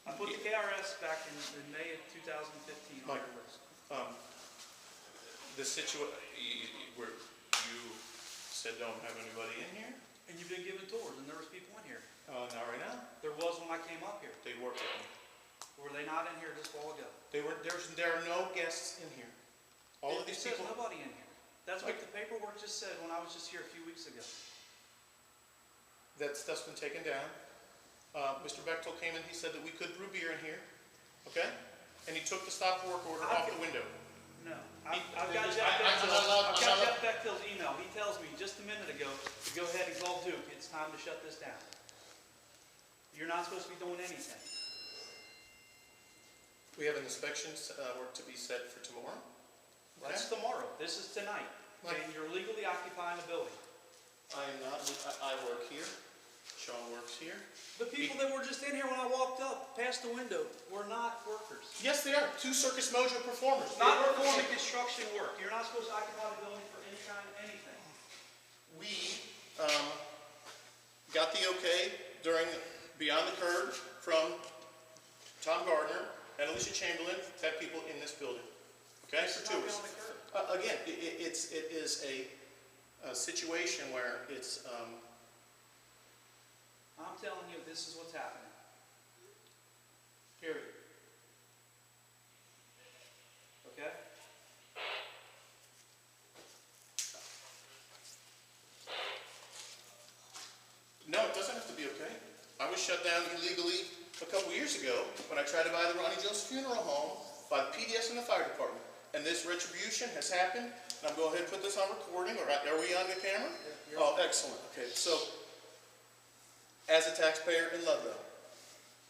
I put the KRS back in May of 2015 on Mike, your list. The where you said don't have anybody in here? And you've been giving tours, and there was people in here. Not right now. There was when I came up here. They worked with me. Were they not in here just a while ago? There are no guests in here. All of these people. There's nobody in here. That's what the paperwork just said when I was just here a few weeks ago. That stuff's been taken down. Mr. Bechtel came in, he said that we could brew beer in here, okay? And he took the stop work order off the window. No. I've got Jeff Bechtel's email. He tells me just a minute ago to go ahead and call Duke. It's time to shut this down. You're not supposed to be doing anything. We have an inspection work to be set for tomorrow. Okay? That's tomorrow. This is tonight. Mike. And you're legally occupying the building. I am not, I work here. Sean works here. The people that were just in here when I walked up past the window were not workers. Yes, they are. 2 Circus Mojo performers. Not performing construction work. You're not supposed to occupy the building for any kind of anything. We got the okay during Beyond the Curve from Tom Gardner and Alicia Chamberlain to have people in this building. Okay, for tours. Again, it is a situation where it's. I'm telling you, this is what's happening. Period. Okay? No, it doesn't have to be okay. I was shut down illegally a couple years ago when I tried to buy the Ronnie Jones Funeral Home by the PDS and the fire department. And this retribution has happened. And I'm going to go ahead and put this on recording. Or are we on the camera? Yeah, oh, excellent. Okay, so as a taxpayer in Ludlow,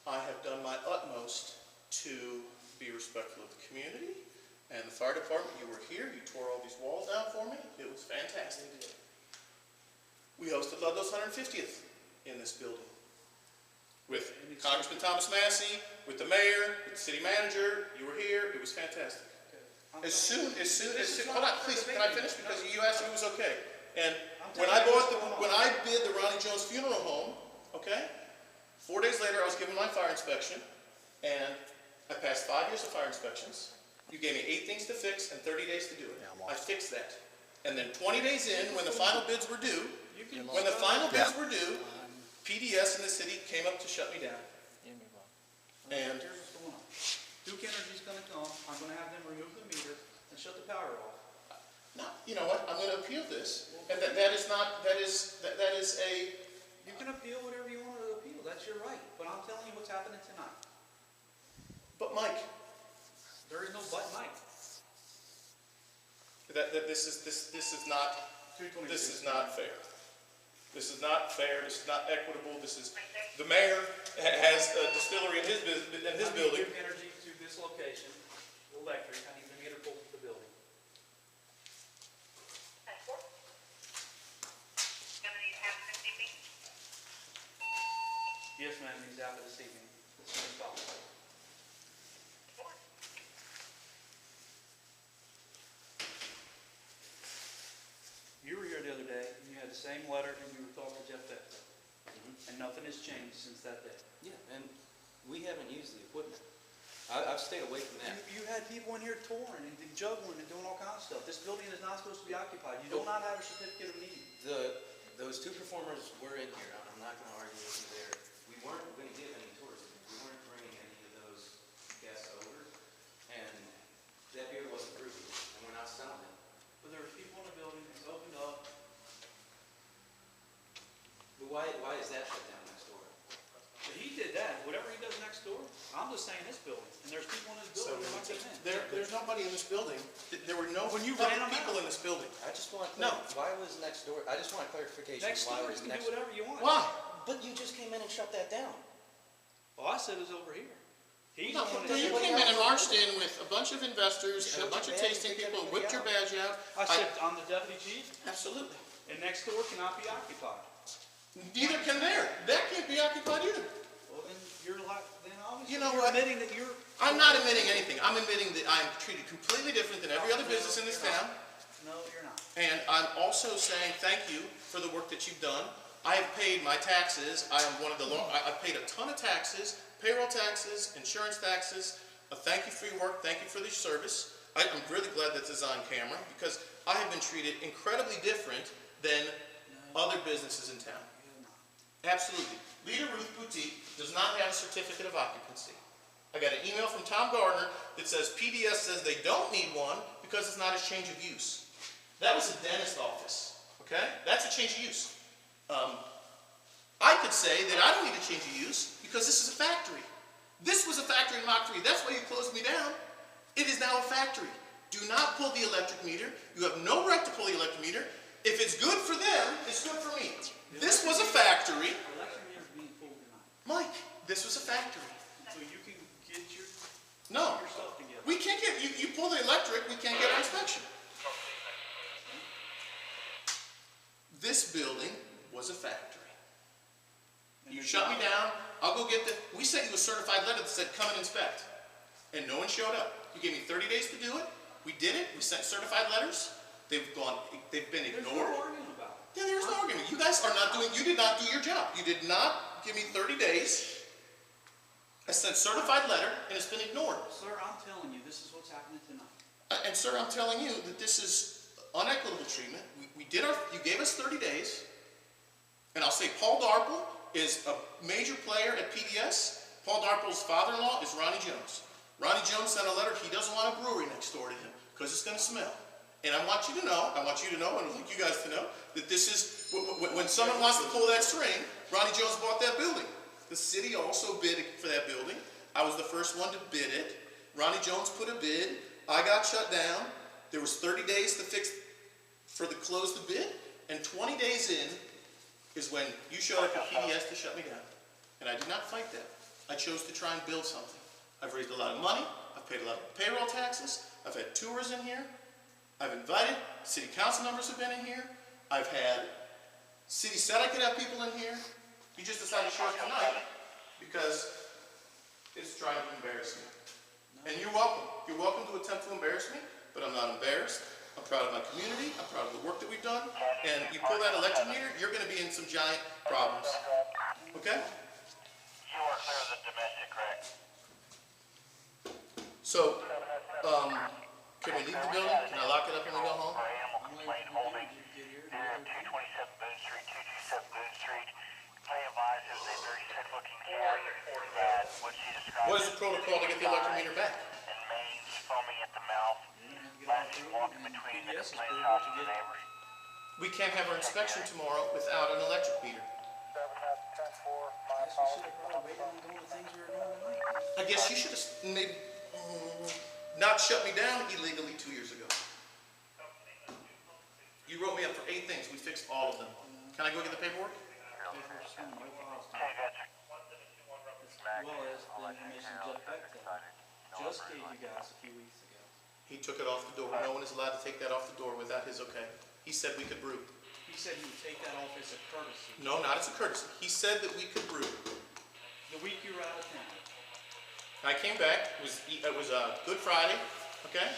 I have done my utmost to be respectful of the community and the fire department. You were here. You tore all these walls down for me. It was fantastic. We hosted Ludlow's 150th in this building with Congressman Thomas Massey, with the mayor, with the city manager. You were here. It was fantastic. As soon as hold on, please, can I finish? Because you asked if it was okay. And when I bid the Ronnie Jones Funeral Home, okay, 4 days later I was given my fire inspection, and I passed 5 years of fire inspections. You gave me 8 things to fix and 30 days to do it. I fixed that. And then 20 days in, when the final bids were due, PDS and the city came up to shut me down. And Duke Energy's going to come. I'm going to have them remove the meter and shut the power off. no, you know what? I'm going to appeal this, and that is a. You can appeal whatever you want to appeal. That's your right. But I'm telling you what's happening tonight. But Mike, there is no but Mike. This is not fair. This is not fair. This is not equitable. This is the mayor has a distillery in his building. Duke Energy to this location, electric. I need the meter pulled to the building. Yes, ma'am. He's out this evening. As soon as possible. You were here the other day, and you had the same letter, and you were talking to Jeff Bechtel. And nothing has changed since that day. Yeah, and we haven't used the equipment. I've stayed away from that. You had people in here touring and juggling and doing all kinds of stuff. This building is not supposed to be occupied. You do not have a certificate of need. Those 2 performers were in here. I'm not going to argue with you there. We weren't going to give any tours. We weren't bringing any of those guests over. And that beer wasn't brewed, and we're not selling it. But there were people in the building, it's opened up. But why is that shut down next door? But he did that. Whatever he does next door, I'm just saying this building. And there's people in this building that might get in. There's nobody in this building. There were no people in this building. I just want to No. Why was next door? I just want clarification. Next why door, was you can next do whatever you want. Why? But you just came in and shut that down. Well, I said it was over here. He's No, the one that you said came in and marched in with a bunch of investors and a bunch of tasting people, and whipped your badge out. I said, I'm the deputy chief, Absolutely. and next door cannot be occupied. Neither can there. That can't be occupied either. Well, then you're like, then obviously You know you're what? admitting that you're... I'm not admitting anything. I'm admitting that I'm treated completely different than every other business in this town. No, you're not. And I'm also saying thank you for the work that you've done. I have paid my taxes. I am one of the I've paid a ton of taxes, payroll taxes, insurance taxes. Thank you for your work. Thank you for your service. I'm really glad that this is on camera because I have been treated incredibly different than other businesses in town. Absolutely. Leader Ruth Boutique does not have a certificate of occupancy. I got an email from Tom Gardner that says PDS says they don't need one because it's not a change of use. That was a dentist office, okay? That's a change of use. I could say that I don't need a change of use because this is a factory. This was a factory in Mach 3. That's why you closed me down. It is now a factory. Do not pull the electric meter. You have no right to pull the electric meter. If it's good for them, it's good for me. This was a factory. Electric meter is being pulled tonight. Mike, this was a factory. So you can get No, yourself together. we can't get, you pull the electric, we can't get our inspection. This building was a factory. You shut me down, I'll go get we sent you a certified letter that said come and inspect. And no one showed up. You gave me 30 days to do it. We did it, we sent certified letters. They've been ignored. There's no argument about it. Yeah, there's no argument. You guys are not doing, you did not do your job. You did not give me 30 days. I sent certified letter and it's been ignored. Sir, I'm telling you, this is what's happening tonight. And sir, I'm telling you that this is unequitable treatment. You gave us 30 days. And I'll say Paul Darple is a major player at PDS. Paul Darple's father-in-law is Ronnie Jones. Ronnie Jones sent a letter, he doesn't want a brewery next door to him because it's going to smell. And I want you to know, and I would like you guys to know, that this is, when someone wants to pull that string, Ronnie Jones bought that building. The city also bid for that building. I was the first one to bid it. Ronnie Jones put a bid. I got shut down. There was 30 days to close the bid, and 20 days in is when you showed up at PDS to shut me down. And I did not fight that. I chose to try and build something. I've raised a lot of money. I've paid a lot of payroll taxes. I've had tours in here. I've invited, city council members have been in here. I've had, city said I could have people in here. You just decided to show up tonight because it's trying to embarrass me. And you're welcome. You're welcome to attempt to embarrass me, but I'm not embarrassed. I'm proud of my community. I'm proud of the work that we've done. And you pull that electric meter, you're going to be in some giant problems. Okay? You are clear of the domestic, correct? So, can we leave the building? Can I lock it up when we go home? For animal complaint holding, they're at 227 Boone Street, 227 Boone Street. Play advises a very sick-looking cat that what she described. What is the protocol to get the electric meter back? And mange foaming at the mouth. Last she's walking between the complaint house and the neighbors. We can't have our inspection tomorrow without an electric meter. 7-10-4, my I guess we should have probably waited on doing the things we were doing tonight. I guess you should have maybe not shut me down illegally 2 years ago. You wrote me up for 8 things. We fixed all of them. Can I go get the paperwork? Okay, that's As well as the information Jeff Bechtel just gave you guys a few weeks ago. He took it off the door. No one is allowed to take that off the door without his okay. He said we could brew. He said he would take that off as a courtesy. No, not as a courtesy. He said that we could brew. The week you were out of town. I came back. It was Good Friday, okay?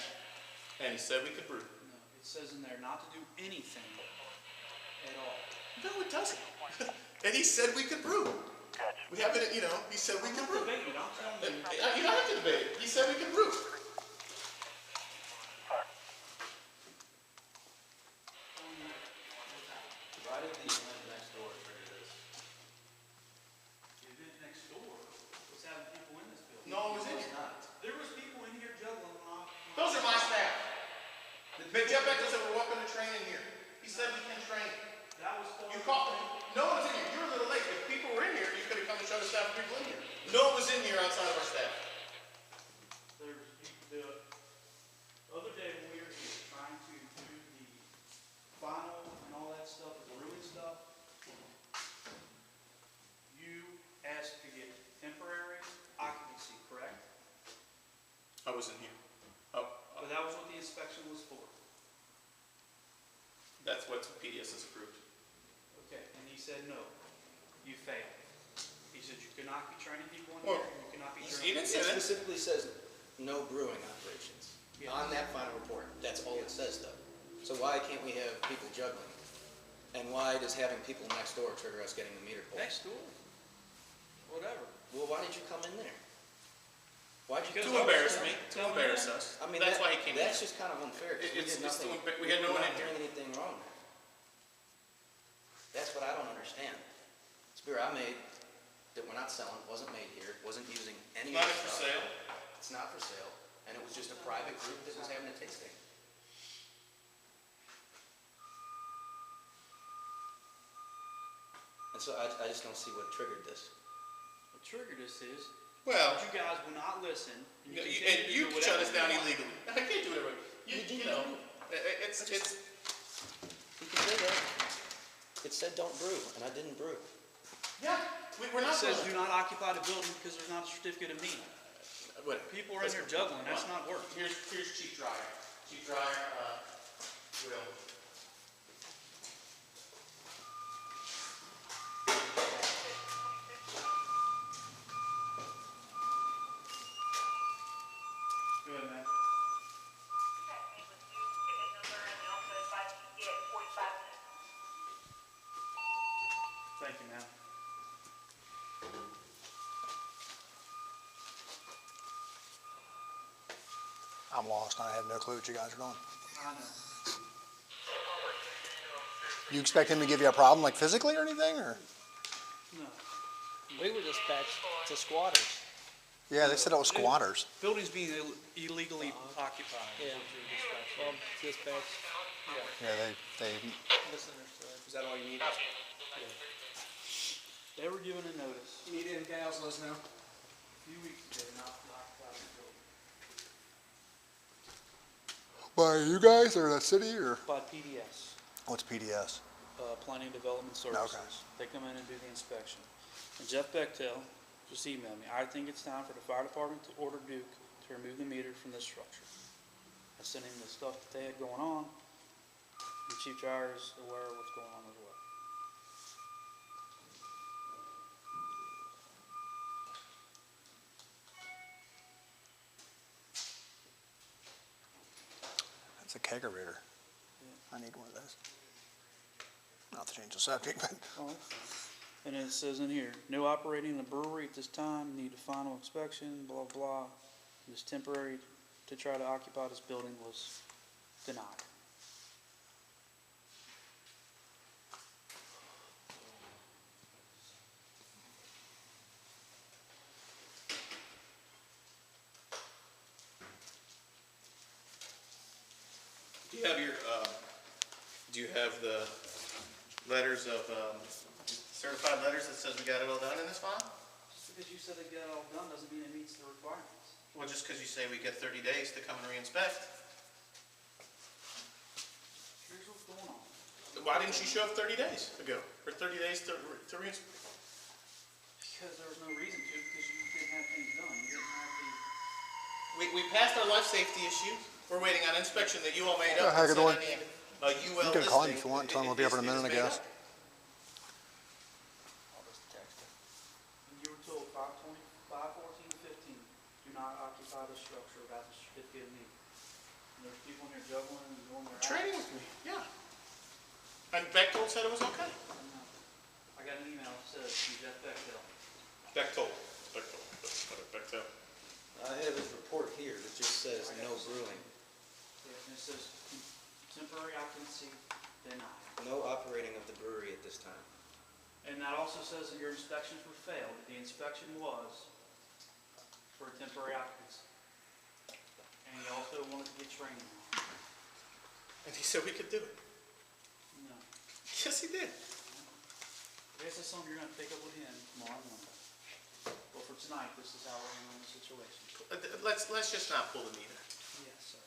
And he said we could brew. No, it says in there not to do anything at all. No, it doesn't. And he said we could brew. We haven't, he said we could brew. Debating it, I'm telling you. You don't have to debate it. He said we could brew. Right at the event next door is where it is. The event next door was having people in this building. No one was in It's here. not. There was people in here juggling on. Those are my staff. Jeff Beck said we're welcome to train in here. He said we can train. That was. You caught me. No one was in here. You were a little late. If people were in here, you could have come and showed the staff people in here. No one was in here outside of our staff. The other day when we were here trying to do the final and all that stuff, the brewing stuff, you asked to get temporary occupancy, correct? I was in here. But that was what the inspection was for. That's what PDS has approved. Okay, and he said no, you failed. He said you cannot be training people in Well, here, you cannot be he training. didn't It say that. specifically says no brewing operations Yeah. on that final report. That's all it says though. So why can't we have people juggling? And why does having people next door trigger us getting the meter pulled? Next door, whatever. Well, why did you come in there? Why'd you To embarrass me, to embarrass us. I mean, That's why he came in. That's just kind of unfair, because we did nothing. We had no one in We're here. not doing anything wrong there. That's what I don't understand. This beer I made, that we're not selling, wasn't made here, wasn't using any of Not the for stuff. sale. It's not for sale, and it was just a private group that was having a tasting. And so I just don't see what triggered this. What triggered this is, Well, you guys will not listen. And you continue to you do shut whatever us down you want. illegally. I can't do whatever. You know, it's, You can say that. It said don't brew, and I didn't brew. yeah, we're It not. says doing do not occupy the building because there's not a certificate of need. Whatever. People are in here juggling, that's not working. Here's cheap dryer. Cheap dryer, will. Go ahead, man. Thank you, ma'am. I'm lost. I have no clue what you guys are doing. I know. You expect him to give you a problem, like physically or anything, or? No. We were dispatched to squatters. Yeah, they said it was squatters. Buildings being illegally occupied. Yeah. Well, dispatch Yeah, they listeners to it. Is that all you need? They were given a notice Need anything else, let us know. a few weeks ago not to occupy the building. By you guys or the city or? By PDS, What's PDS? Planning Development Services. They come in and do the inspection. And Jeff Bechtel just emailed me, I think it's time for the fire department to order Duke to remove the meter from this structure. I sent him the stuff that they had going on. The chief dryer is aware of what's going on as well. It's a kegerator. I need one of those. Not to change the subject, but Oh. And it says in here, no operating a brewery at this time, need a final inspection, blah, blah. This temporary to try to occupy this building was denied. Do you have your, do you have the letters of, certified letters that says we got it all done in this file? Just because you said they got it all done doesn't mean it meets the requirements. Well, just because you say we get 30 days to come and re-inspect. Here's what's going on. Why didn't you show up 30 days ago? Or 30 days to re-inspect? Because there was no reason to, because you didn't have things done. You didn't have the, We passed our life safety issue. We're waiting on inspection that you all made up. How you and doing? said any, UL you can call him listing if you want. Tell him we'll be up in a minute, I is made guess. up. I'll just text her. and you were told 5/20, 5/14/15, do not occupy the structure without the certificate of need. And there's people in here juggling and doing their. Trading with me, yeah. And Bechtold said it was okay. I got an email that says from Jeff Bechtel. Bechtold. I have his report here that just says no brewing, And it says temporary occupancy denied. no operating of the brewery at this time. And that also says that your inspections were failed. The inspection was for temporary occupancy. And you also wanted to get training. And he said we could do it. No. Yes, he did. I guess that's something you're gonna take up with him tomorrow morning. Well, for tonight, this is how we're handling the situation. Let's just not pull the meter. Yes, sir.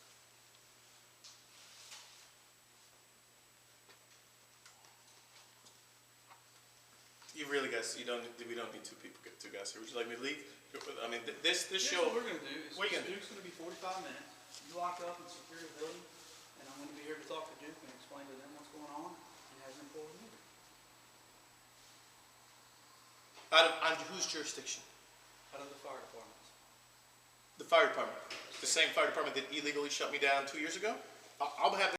You really guys, we don't need two guys here. Would you like me to leave? I mean, this Here's show. what we're gonna do is, What are you gonna do? Duke's gonna be 45 minutes. You lock up and secure the building, and I'm gonna be here to talk to Duke and explain to them what's going on and have them pull the meter. On whose jurisdiction? Out of the fire department. The fire department. The same fire department that illegally shut me down 2 years ago? I'll have